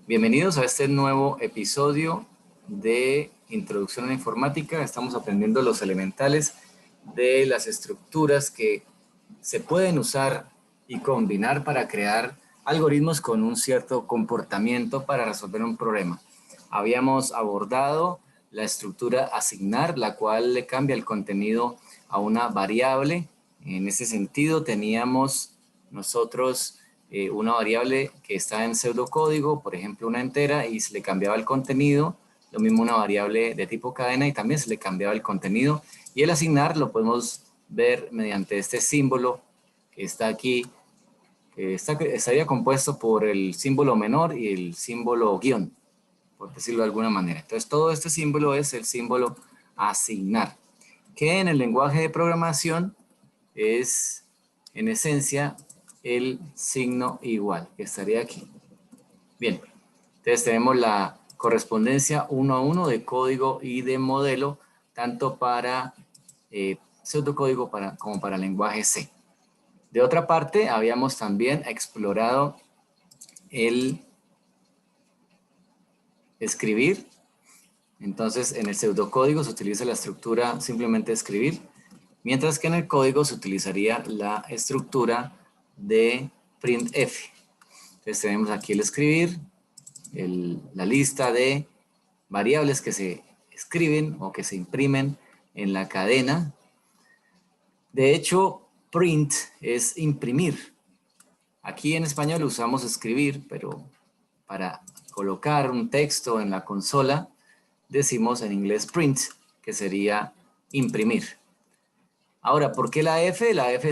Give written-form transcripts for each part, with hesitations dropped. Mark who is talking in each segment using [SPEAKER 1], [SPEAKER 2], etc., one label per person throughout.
[SPEAKER 1] Bienvenidos a este nuevo episodio de Introducción a la Informática. Estamos aprendiendo los elementales de las estructuras que se pueden usar y combinar para crear algoritmos con un cierto comportamiento para resolver un problema. Habíamos abordado la estructura asignar, la cual le cambia el contenido a una variable. En ese sentido teníamos nosotros una variable que está en pseudocódigo, por ejemplo una entera, y se le cambiaba el contenido. Lo mismo una variable de tipo cadena y también se le cambiaba el contenido. Y el asignar lo podemos ver mediante este símbolo que está aquí, que estaría compuesto por el símbolo menor y el símbolo guión, por decirlo de alguna manera. Entonces todo este símbolo es el símbolo asignar, que en el lenguaje de programación es en esencia el signo igual, que estaría aquí. Bien, entonces tenemos la correspondencia 1 a 1 de código y de modelo, tanto para pseudocódigo como para lenguaje C. De otra parte, habíamos también explorado el escribir. Entonces, en el pseudocódigo se utiliza la estructura simplemente escribir, mientras que en el código se utilizaría la estructura de printf. Entonces tenemos aquí el escribir, la lista de variables que se escriben o que se imprimen en la cadena. De hecho, print es imprimir. Aquí en español usamos escribir, pero para colocar un texto en la consola decimos en inglés print, que sería imprimir. Ahora, ¿por qué la F? La F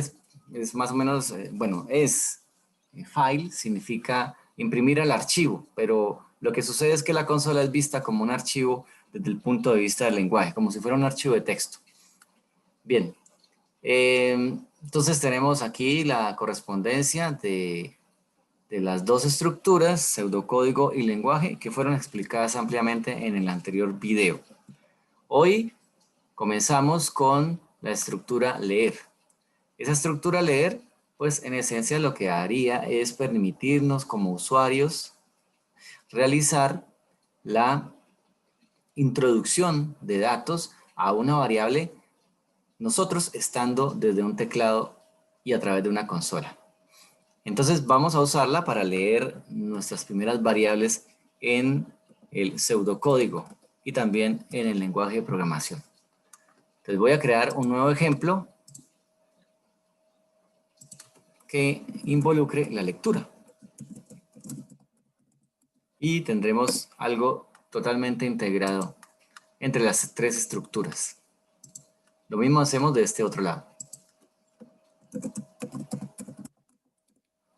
[SPEAKER 1] es más o menos, file, significa imprimir al archivo, pero lo que sucede es que la consola es vista como un archivo desde el punto de vista del lenguaje, como si fuera un archivo de texto. Bien, entonces tenemos aquí la correspondencia de las dos estructuras, pseudocódigo y lenguaje, que fueron explicadas ampliamente en el anterior video. Hoy comenzamos con la estructura leer. Esa estructura leer, pues en esencia lo que haría es permitirnos como usuarios realizar la introducción de datos a una variable, nosotros estando desde un teclado y a través de una consola. Entonces vamos a usarla para leer nuestras primeras variables en el pseudocódigo y también en el lenguaje de programación. Entonces voy a crear un nuevo ejemplo que involucre la lectura. Y tendremos algo totalmente integrado entre las tres estructuras. Lo mismo hacemos de este otro lado.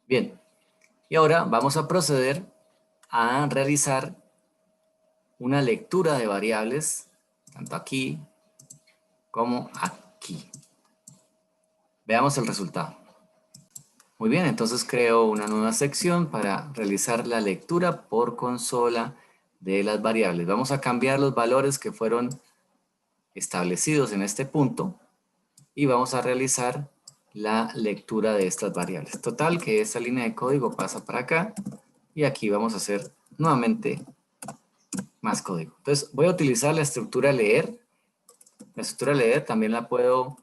[SPEAKER 1] Bien, y ahora vamos a proceder a realizar una lectura de variables, tanto aquí como aquí. Veamos el resultado. Muy bien, entonces creo una nueva sección para realizar la lectura por consola de las variables. Vamos a cambiar los valores que fueron establecidos en este punto y vamos a realizar la lectura de estas variables. Total, que esta línea de código pasa para acá y aquí vamos a hacer nuevamente más código. Entonces voy a utilizar la estructura leer. La estructura leer también la puedo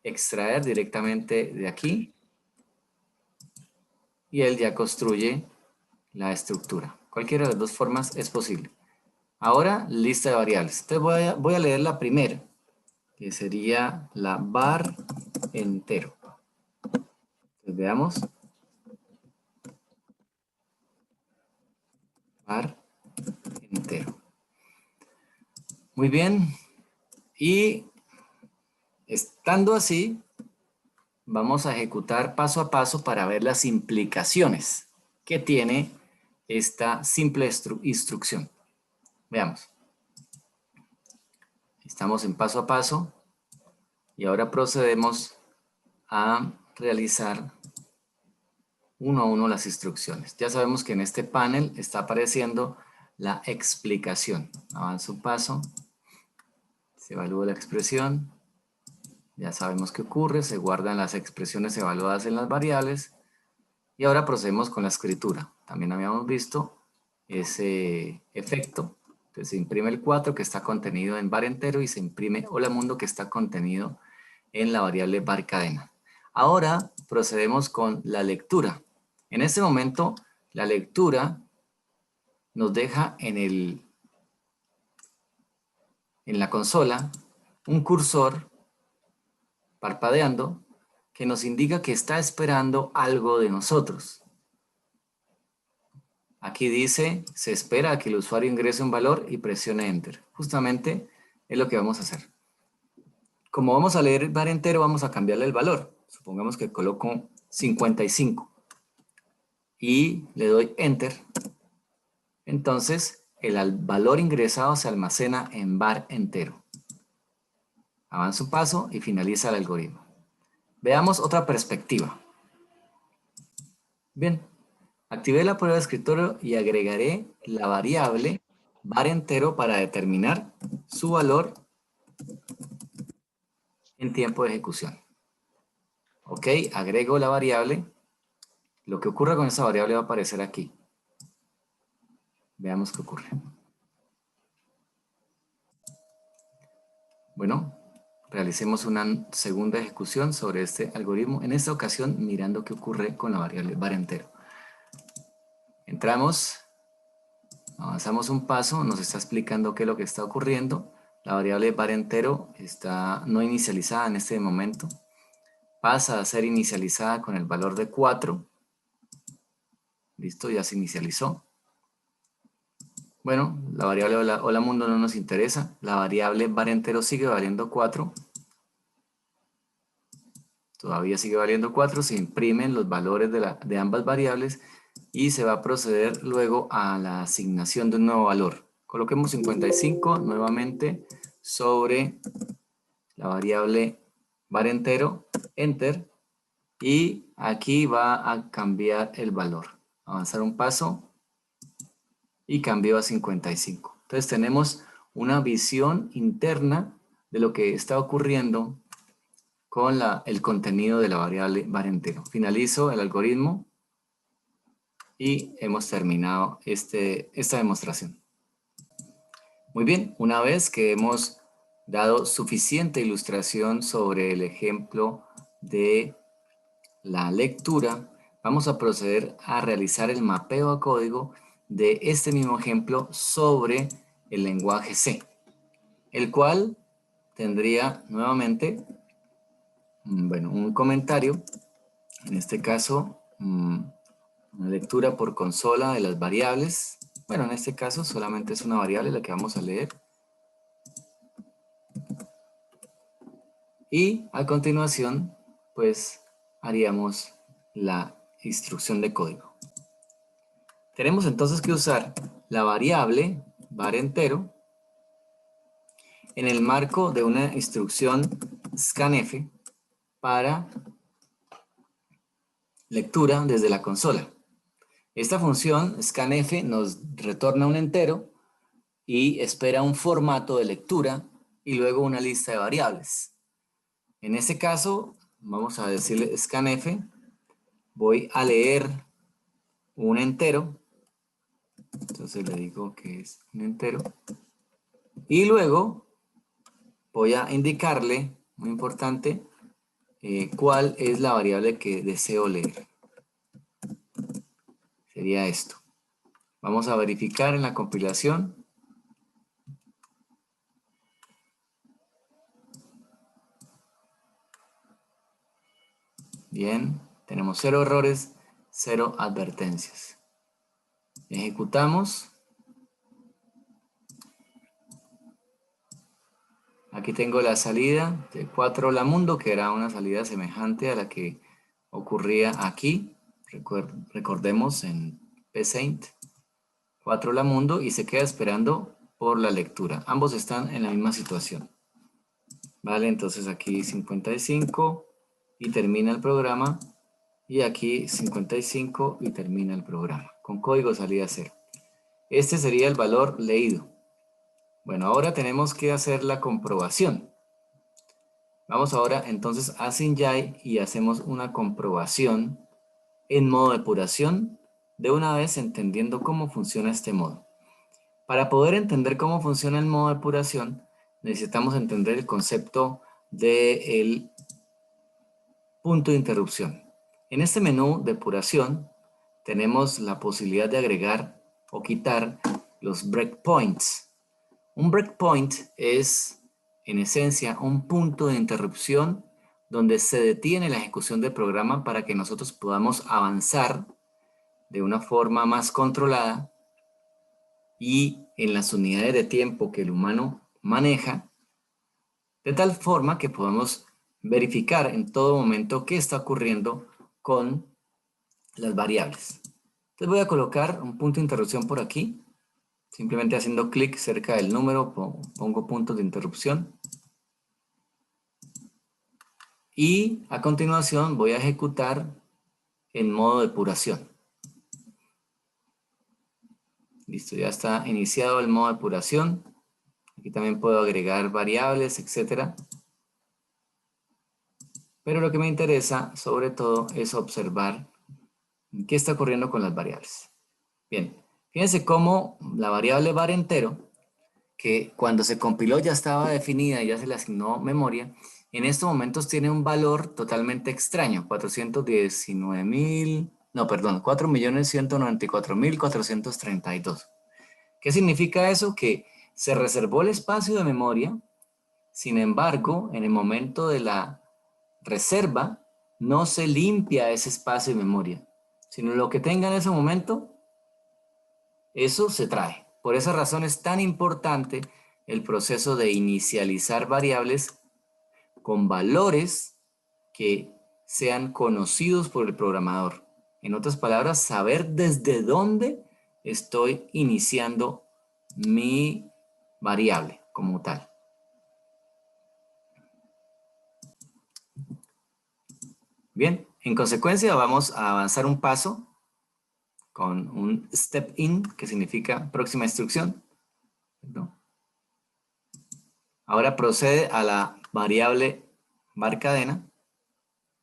[SPEAKER 1] extraer directamente de aquí y él ya construye la estructura. Cualquiera de las dos formas es posible. Ahora, lista de variables. Entonces voy a leer la primera, que sería la var entero. Entonces veamos. Var entero. Muy bien. Y estando así, vamos a ejecutar paso a paso para ver las implicaciones que tiene esta simple instrucción. Veamos. Estamos en paso a paso y ahora procedemos a realizar uno a uno las instrucciones. Ya sabemos que en este panel está apareciendo la explicación. Avanzo un paso, se evalúa la expresión, ya sabemos qué ocurre, se guardan las expresiones evaluadas en las variables y ahora procedemos con la escritura. También habíamos visto ese efecto. Entonces se imprime el 4 que está contenido en var entero y se imprime hola mundo que está contenido en la variable var cadena. Ahora procedemos con la lectura. En este momento la lectura nos deja en la consola un cursor parpadeando que nos indica que está esperando algo de nosotros. Aquí dice, se espera a que el usuario ingrese un valor y presione Enter. Justamente es lo que vamos a hacer. Como vamos a leer el var entero, vamos a cambiarle el valor. Supongamos que coloco 55 y le doy Enter. Entonces, el valor ingresado se almacena en var entero. Avanza un paso y finaliza el algoritmo. Veamos otra perspectiva. Bien, activé la prueba de escritorio y agregaré la variable var entero para determinar su valor en tiempo de ejecución. Ok, agrego la variable. Lo que ocurra con esa variable va a aparecer aquí. Veamos qué ocurre. Bueno, realicemos una segunda ejecución sobre este algoritmo, en esta ocasión mirando qué ocurre con la variable var entero. Entramos, avanzamos un paso, nos está explicando qué es lo que está ocurriendo. La variable var entero está no inicializada en este momento. Pasa a ser inicializada con el valor de 4. Listo, ya se inicializó. Bueno, la variable hola mundo no nos interesa. La variable var entero sigue valiendo 4. Todavía sigue valiendo 4. Se imprimen los valores de ambas variables y se va a proceder luego a la asignación de un nuevo valor. Coloquemos 55 nuevamente sobre la variable var entero, Enter, y aquí va a cambiar el valor. Avanzar un paso y cambió a 55. Entonces tenemos una visión interna de lo que está ocurriendo con el contenido de la variable var entero. Finalizo el algoritmo y hemos terminado esta demostración. Muy bien, una vez que hemos dado suficiente ilustración sobre el ejemplo de la lectura, vamos a proceder a realizar el mapeo a código de este mismo ejemplo sobre el lenguaje C, el cual tendría nuevamente un comentario, en este caso una lectura por consola de las variables. Bueno, en este caso solamente es una variable la que vamos a leer. Y a continuación, pues haríamos la instrucción de código. Tenemos entonces que usar la variable var entero en el marco de una instrucción scanf para lectura desde la consola. Esta función scanf nos retorna un entero y espera un formato de lectura y luego una lista de variables. En este caso, vamos a decirle scanf, voy a leer un entero, entonces le digo que es un entero, y luego voy a indicarle, muy importante, cuál es la variable que deseo leer. Sería esto. Vamos a verificar en la compilación. Bien, tenemos 0 errores, 0 advertencias. Ejecutamos. Aquí tengo la salida de 4 hola mundo, que era una salida semejante a la que ocurría aquí. Recordemos en psaint 4 hola mundo y se queda esperando por la lectura. Ambos están en la misma situación. Vale, entonces aquí 55 y termina el programa. Y aquí 55 y termina el programa. Con código salida 0. Este sería el valor leído. Bueno, ahora tenemos que hacer la comprobación. Vamos ahora entonces a Synjai y hacemos una comprobación en modo depuración de una vez entendiendo cómo funciona este modo. Para poder entender cómo funciona el modo de depuración, necesitamos entender el concepto del punto de interrupción. En este menú depuración tenemos la posibilidad de agregar o quitar los breakpoints. Un breakpoint es, en esencia, un punto de interrupción donde se detiene la ejecución del programa para que nosotros podamos avanzar de una forma más controlada y en las unidades de tiempo que el humano maneja, de tal forma que podamos verificar en todo momento qué está ocurriendo con las variables. Entonces voy a colocar un punto de interrupción por aquí. Simplemente haciendo clic cerca del número pongo puntos de interrupción. Y a continuación voy a ejecutar en modo depuración. Listo, ya está iniciado el modo depuración. Aquí también puedo agregar variables, etcétera. Pero lo que me interesa sobre todo es observar qué está ocurriendo con las variables. Bien, fíjense cómo la variable var entero, que cuando se compiló ya estaba definida y ya se le asignó memoria, en estos momentos tiene un valor totalmente extraño, 4.194.432. ¿Qué significa eso? Que se reservó el espacio de memoria, sin embargo, en el momento de la reserva, no se limpia ese espacio de memoria, sino lo que tenga en ese momento, eso se trae. Por esa razón es tan importante el proceso de inicializar variables con valores que sean conocidos por el programador. En otras palabras, saber desde dónde estoy iniciando mi variable como tal. Bien, en consecuencia vamos a avanzar un paso con un step in, que significa próxima instrucción. ¿No? Ahora procede a la variable var cadena.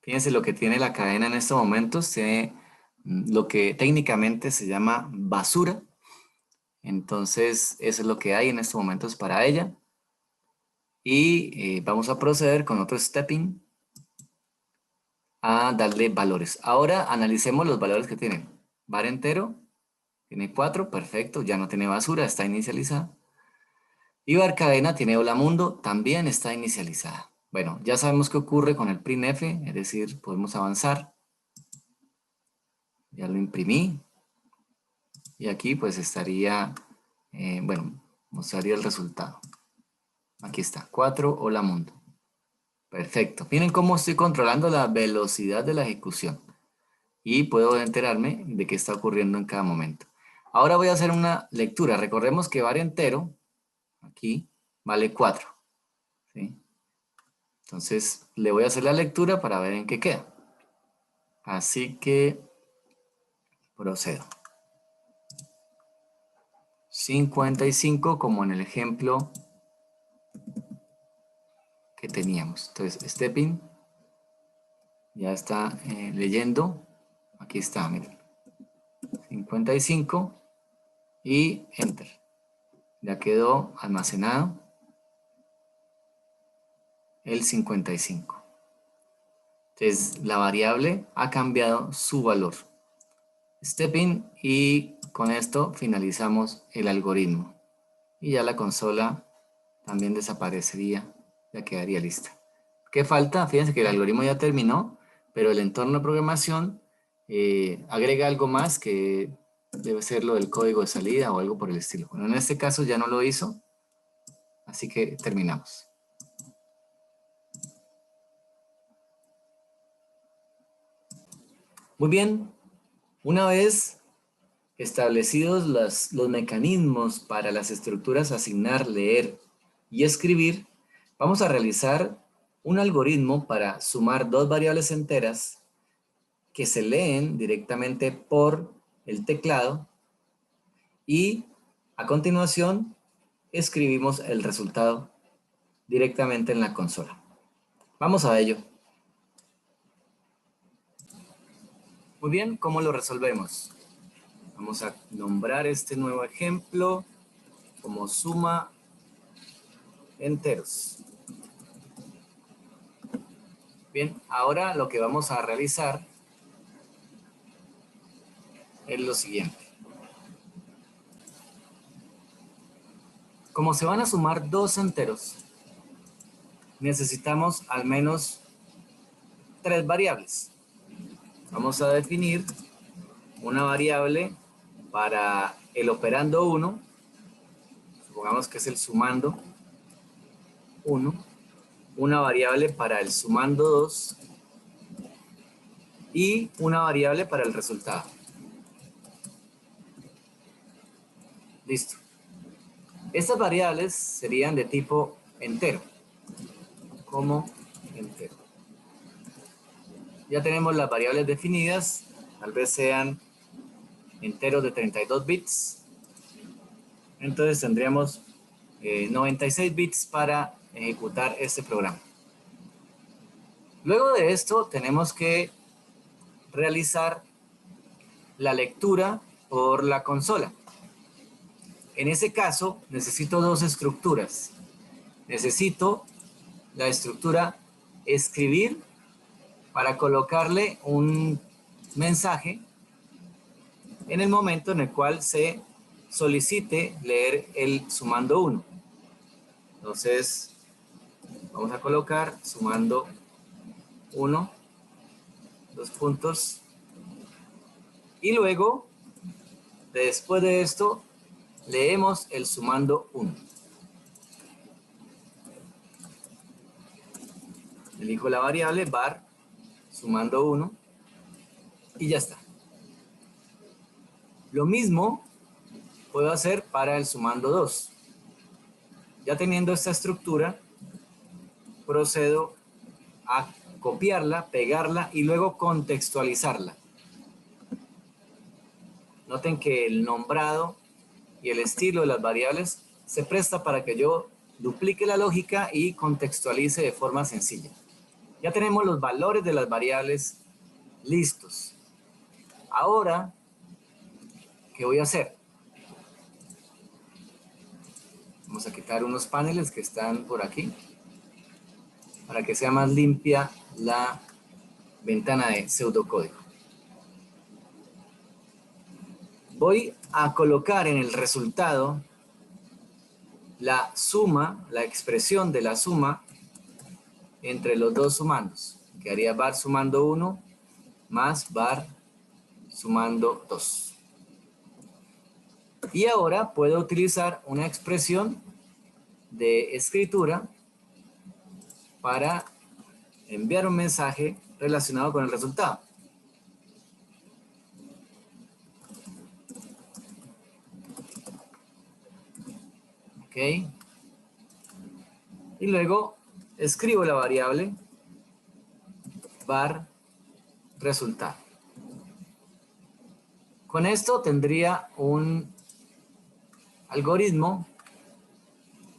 [SPEAKER 1] Fíjense lo que tiene la cadena en estos momentos. Tiene lo que técnicamente se llama basura. Entonces, eso es lo que hay en estos momentos para ella. Y vamos a proceder con otro step in a darle valores. Ahora analicemos los valores que tienen. Var entero tiene 4, perfecto, ya no tiene basura, está inicializada. Y var cadena tiene hola mundo, también está inicializada. Bueno, ya sabemos qué ocurre con el printf, es decir, podemos avanzar. Ya lo imprimí. Y aquí pues estaría, bueno, mostraría el resultado. Aquí está, 4 hola mundo. Perfecto. Miren cómo estoy controlando la velocidad de la ejecución. Y puedo enterarme de qué está ocurriendo en cada momento. Ahora voy a hacer una lectura. Recordemos que var entero, aquí, vale 4. ¿Sí? Entonces, le voy a hacer la lectura para ver en qué queda. Así que procedo. 55 como en el ejemplo que teníamos. Entonces, stepping ya está leyendo. Aquí está, miren. 55 y enter. Ya quedó almacenado el 55. Entonces, la variable ha cambiado su valor. Stepping y con esto finalizamos el algoritmo. Y ya la consola también desaparecería, ya quedaría lista. ¿Qué falta? Fíjense que el algoritmo ya terminó, pero el entorno de programación agrega algo más que debe ser lo del código de salida o algo por el estilo. Bueno, en este caso ya no lo hizo, así que terminamos. Muy bien, una vez establecidos los mecanismos para las estructuras asignar, leer y escribir, vamos a realizar un algoritmo para sumar dos variables enteras que se leen directamente por el teclado y a continuación escribimos el resultado directamente en la consola. Vamos a ello. Muy bien, ¿cómo lo resolvemos? Vamos a nombrar este nuevo ejemplo como suma enteros. Bien, ahora lo que vamos a realizar es lo siguiente. Como se van a sumar dos enteros, necesitamos al menos tres variables. Vamos a definir una variable para el operando 1, supongamos que es el sumando 1, una variable para el sumando 2 y una variable para el resultado. Listo. Estas variables serían de tipo entero, como entero. Ya tenemos las variables definidas, tal vez sean enteros de 32 bits. Entonces tendríamos 96 bits para ejecutar este programa. Luego de esto tenemos que realizar la lectura por la consola. En ese caso necesito dos estructuras. Necesito la estructura escribir para colocarle un mensaje en el momento en el cual se solicite leer el sumando 1. Entonces vamos a colocar sumando 1, dos puntos, y luego después de esto leemos el sumando 1. Elijo la variable var sumando 1 y ya está. Lo mismo puedo hacer para el sumando 2. Ya teniendo esta estructura, procedo a copiarla, pegarla y luego contextualizarla. Noten que el nombrado y el estilo de las variables se presta para que yo duplique la lógica y contextualice de forma sencilla. Ya tenemos los valores de las variables listos. Ahora, ¿qué voy a hacer? Vamos a quitar unos paneles que están por aquí para que sea más limpia la ventana de pseudocódigo. Voy a colocar en el resultado la suma, la expresión de la suma entre los dos sumandos. Quedaría var sumando 1 más var sumando 2. Y ahora puedo utilizar una expresión de escritura para enviar un mensaje relacionado con el resultado. ¿Ok? Y luego escribo la variable var resultado. Con esto tendría un algoritmo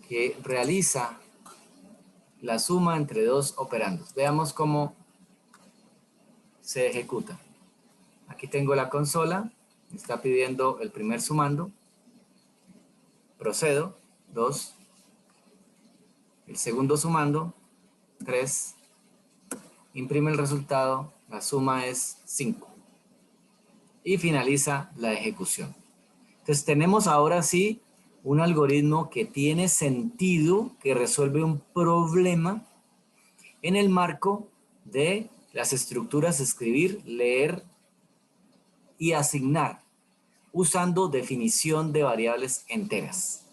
[SPEAKER 1] que realiza la suma entre dos operandos. Veamos cómo se ejecuta. Aquí tengo la consola, me está pidiendo el primer sumando. Procedo, 2. El segundo sumando, 3. Imprime el resultado, la suma es 5. Y finaliza la ejecución. Entonces tenemos ahora sí un algoritmo que tiene sentido, que resuelve un problema en el marco de las estructuras escribir, leer y asignar, usando definición de variables enteras.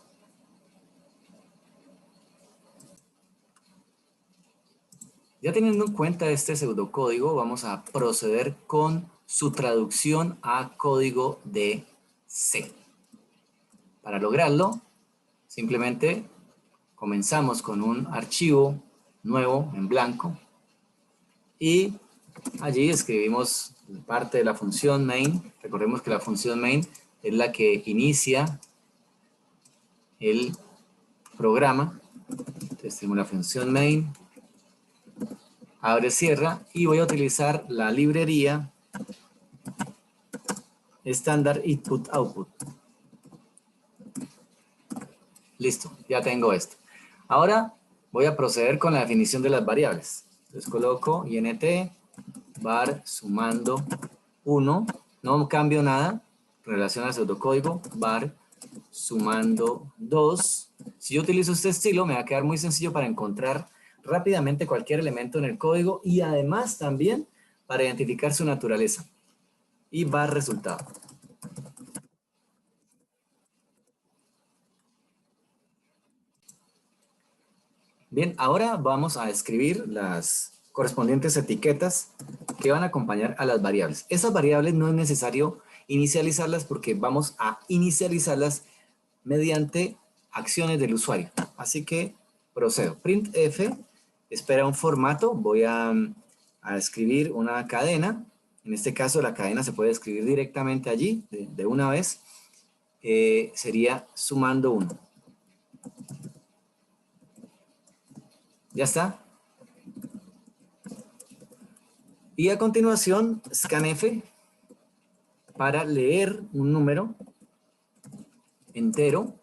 [SPEAKER 1] Ya teniendo en cuenta este pseudocódigo, vamos a proceder con su traducción a código de C. Para lograrlo, simplemente comenzamos con un archivo nuevo en blanco y allí escribimos parte de la función main. Recordemos que la función main es la que inicia el programa. Entonces tengo la función main, abre, cierra, y voy a utilizar la librería estándar input output. Listo, ya tengo esto. Ahora voy a proceder con la definición de las variables. Entonces coloco int var sumando 1, no cambio nada, en relación al pseudocódigo, var sumando 2. Si yo utilizo este estilo, me va a quedar muy sencillo para encontrar rápidamente cualquier elemento en el código y además también para identificar su naturaleza. Y var resultado. Bien, ahora vamos a escribir las correspondientes etiquetas que van a acompañar a las variables. Esas variables no es necesario inicializarlas porque vamos a inicializarlas mediante acciones del usuario. Así que procedo. Printf espera un formato. Voy a escribir una cadena. En este caso la cadena se puede escribir directamente allí de una vez. Sería sumando 1. Ya está. Y a continuación, scanf para leer un número entero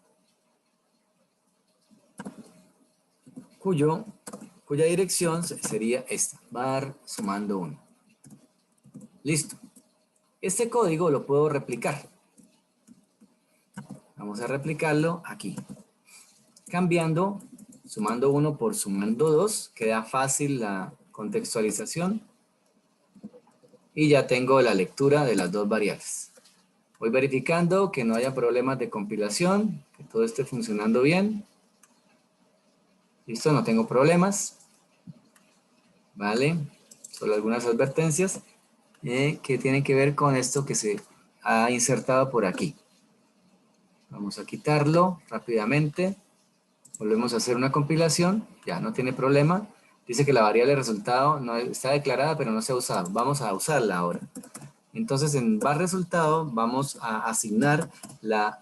[SPEAKER 1] cuya dirección sería esta, var sumando 1. Listo. Este código lo puedo replicar. Vamos a replicarlo aquí. Cambiando sumando 1 por sumando 2, queda fácil la contextualización. Y ya tengo la lectura de las dos variables. Voy verificando que no haya problemas de compilación, que todo esté funcionando bien. Listo, no tengo problemas. Vale, solo algunas advertencias que tienen que ver con esto que se ha insertado por aquí. Vamos a quitarlo rápidamente. Volvemos a hacer una compilación, ya no tiene problema. Dice que la variable resultado no está declarada, pero no se ha usado. Vamos a usarla ahora. Entonces en var resultado vamos a asignar la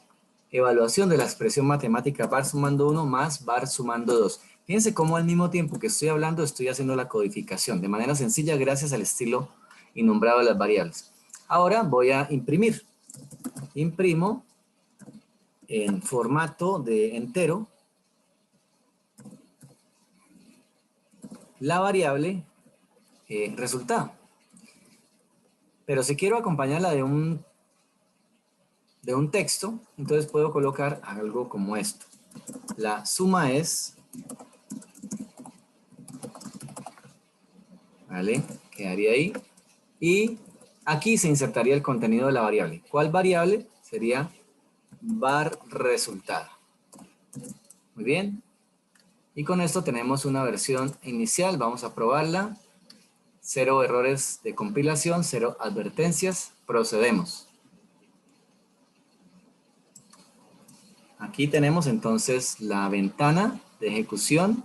[SPEAKER 1] evaluación de la expresión matemática var sumando 1 más var sumando 2. Fíjense cómo al mismo tiempo que estoy hablando estoy haciendo la codificación de manera sencilla gracias al estilo innombrado de las variables. Ahora voy a imprimir. Imprimo en formato de entero la variable resultado. Pero si quiero acompañarla de un texto, entonces puedo colocar algo como esto. La suma es, ¿vale? Quedaría ahí. Y aquí se insertaría el contenido de la variable. ¿Cuál variable? Sería var resultado. Muy bien. Y con esto tenemos una versión inicial. Vamos a probarla. 0 errores de compilación, 0 advertencias. Procedemos. Aquí tenemos entonces la ventana de ejecución.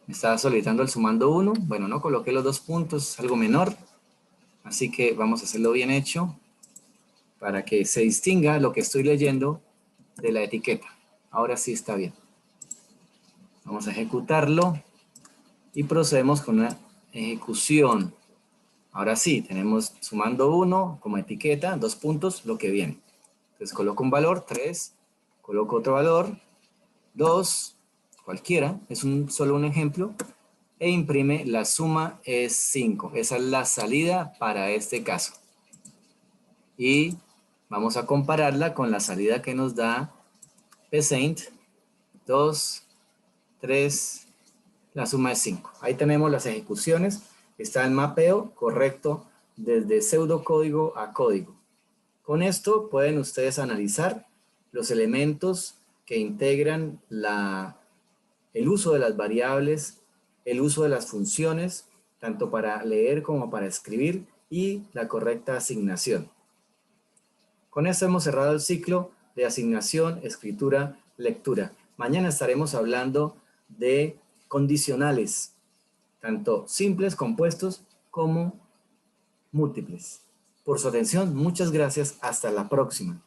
[SPEAKER 1] Me está solicitando el sumando 1. Bueno, no coloqué los 2 puntos, algo menor. Así que vamos a hacerlo bien hecho para que se distinga lo que estoy leyendo de la etiqueta. Ahora sí está bien. Vamos a ejecutarlo y procedemos con una ejecución. Ahora sí, tenemos sumando 1 como etiqueta, 2 puntos, lo que viene. Entonces coloco un valor, 3, coloco otro valor, 2, cualquiera, es solo un ejemplo, e imprime la suma es 5. Esa es la salida para este caso. Y vamos a compararla con la salida que nos da psaint, 2, 3, la suma es 5. Ahí tenemos las ejecuciones. Está el mapeo correcto desde pseudocódigo a código. Con esto pueden ustedes analizar los elementos que integran el uso de las variables, el uso de las funciones, tanto para leer como para escribir, y la correcta asignación. Con esto hemos cerrado el ciclo de asignación, escritura, lectura. Mañana estaremos hablando de condicionales, tanto simples, compuestos, como múltiples. Por su atención, muchas gracias. Hasta la próxima.